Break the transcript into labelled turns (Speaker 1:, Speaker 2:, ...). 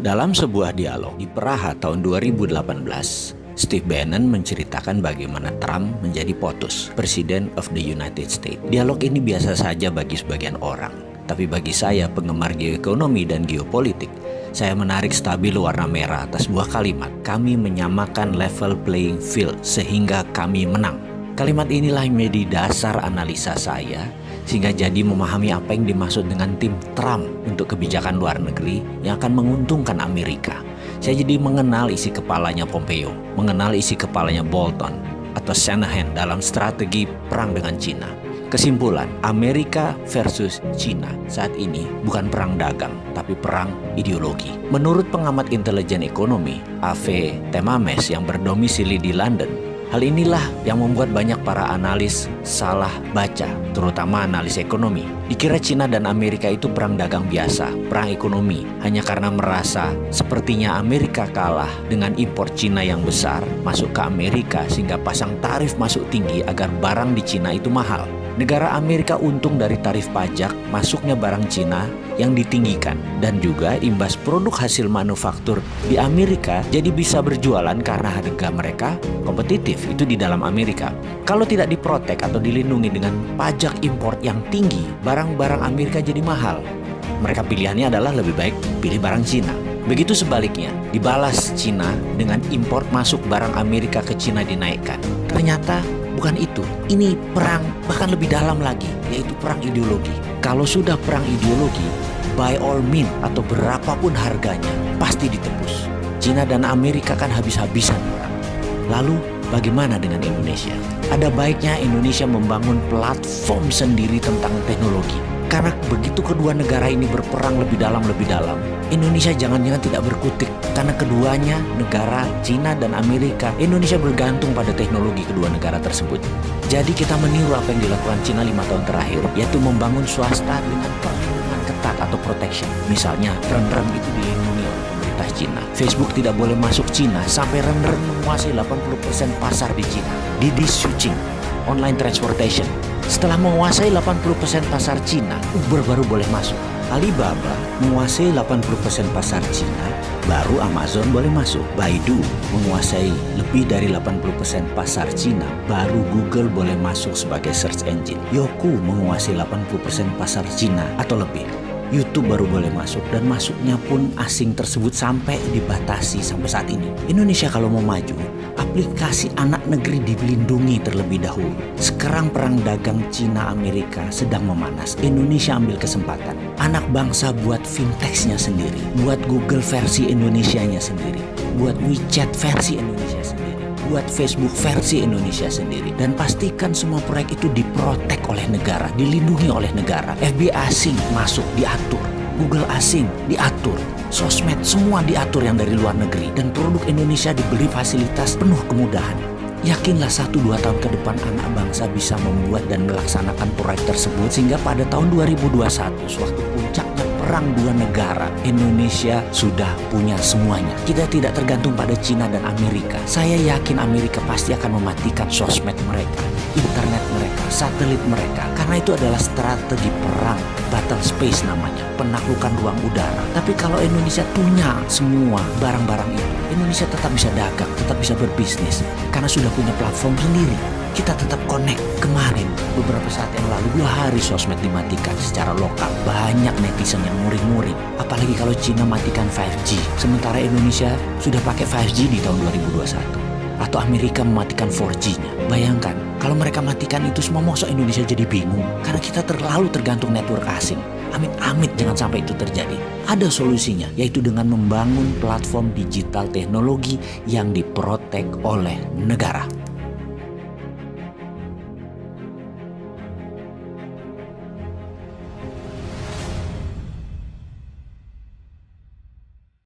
Speaker 1: Dalam sebuah dialog di Praha tahun 2018, Steve Bannon menceritakan bagaimana Trump menjadi POTUS, President of the United States. Dialog ini biasa saja bagi sebagian orang, tapi bagi saya, penggemar geoekonomi dan geopolitik, saya menarik stabilo warna merah atas sebuah kalimat. Kami menyamakan level playing field sehingga kami menang. Kalimat inilah yang menjadi dasar analisa saya, sehingga jadi memahami apa yang dimaksud dengan tim Trump untuk kebijakan luar negeri yang akan menguntungkan Amerika. Saya jadi mengenal isi kepalanya Pompeo, mengenal isi kepalanya Bolton atau Shanahan dalam strategi perang dengan Cina. Kesimpulan, Amerika versus Cina saat ini bukan perang dagang, tapi perang ideologi. Menurut pengamat intelijen ekonomi, A.V. Temames yang berdomisili di London, hal inilah yang membuat banyak para analis salah baca, terutama analis ekonomi. Dikira Cina dan Amerika itu perang dagang biasa, perang ekonomi, hanya karena merasa sepertinya Amerika kalah dengan impor Cina yang besar masuk ke Amerika sehingga pasang tarif masuk tinggi agar barang di Cina itu mahal. Negara Amerika untung dari tarif pajak masuknya barang Cina yang ditinggikan, dan juga imbas produk hasil manufaktur di Amerika jadi bisa berjualan karena harga mereka kompetitif itu di dalam Amerika. Kalau tidak diprotek atau dilindungi dengan pajak impor yang tinggi, barang-barang Amerika jadi mahal. Mereka pilihannya adalah lebih baik pilih barang Cina. Begitu sebaliknya, dibalas Cina dengan impor masuk barang Amerika ke Cina dinaikkan. Ternyata bukan itu. Ini perang bahkan lebih dalam lagi, yaitu perang ideologi. Kalau sudah perang ideologi, by all means atau berapapun harganya, pasti ditebus. Cina dan Amerika kan habis-habisan perang. Lalu bagaimana dengan Indonesia? Ada baiknya Indonesia membangun platform sendiri tentang teknologi. Karena begitu kedua negara ini berperang lebih dalam, Indonesia jangan-jangan tidak berkutik. Karena keduanya, negara Cina dan Amerika, Indonesia bergantung pada teknologi kedua negara tersebut. Jadi kita meniru apa yang dilakukan Cina 5 tahun terakhir, yaitu membangun swasta dengan perlindungan ketat atau protection. Misalnya, rem-rem itu dilindungi oleh pemerintah Cina. Facebook tidak boleh masuk Cina sampai rem-rem menguasai 80% pasar di Cina. Didi Chuxing, online transportation. Setelah menguasai 80% pasar Cina, Uber baru boleh masuk. Alibaba menguasai 80% pasar Cina, baru Amazon boleh masuk. Baidu menguasai lebih dari 80% pasar Cina, baru Google boleh masuk sebagai search engine. Youku menguasai 80% pasar Cina atau lebih. YouTube baru boleh masuk, dan masuknya pun asing tersebut sampai dibatasi sampai saat ini. Indonesia kalau mau maju, aplikasi anak negeri dilindungi terlebih dahulu. Sekarang perang dagang Cina-Amerika sedang memanas. Indonesia ambil kesempatan. Anak bangsa buat fintechnya sendiri, buat Google versi Indonesianya sendiri, buat WeChat versi Indonesia sendiri, buat Facebook versi Indonesia sendiri, dan pastikan semua proyek itu diprotek oleh negara, dilindungi oleh negara. FBI asing masuk diatur, Google asing diatur, sosmed semua diatur yang dari luar negeri, dan produk Indonesia diberi fasilitas penuh kemudahan. Yakinlah 1-2 tahun ke depan anak bangsa bisa membuat dan melaksanakan proyek tersebut, sehingga pada tahun 2021 sewaktu puncaknya perang dua negara, Indonesia sudah punya semuanya. Kita tidak tergantung pada Cina dan Amerika. Saya yakin Amerika pasti akan mematikan sosmed mereka, internet mereka, satelit mereka, karena itu adalah strategi perang, battle space namanya, penaklukan ruang udara. Tapi kalau Indonesia punya semua barang-barang itu, Indonesia tetap bisa dagang, tetap bisa berbisnis, karena sudah punya platform sendiri. Kita tetap connect. Kemarin, beberapa saat yang lalu, 2 hari sosmed dimatikan secara lokal. Banyak netizen yang muring-muring. Apalagi kalau Cina matikan 5G. Sementara Indonesia sudah pakai 5G di tahun 2021. Atau Amerika mematikan 4G-nya. Bayangkan, kalau mereka matikan itu semua, masa Indonesia jadi bingung? Karena kita terlalu tergantung network asing. Amit-amit jangan sampai itu terjadi. Ada solusinya, yaitu dengan membangun platform digital teknologi yang diprotek oleh negara.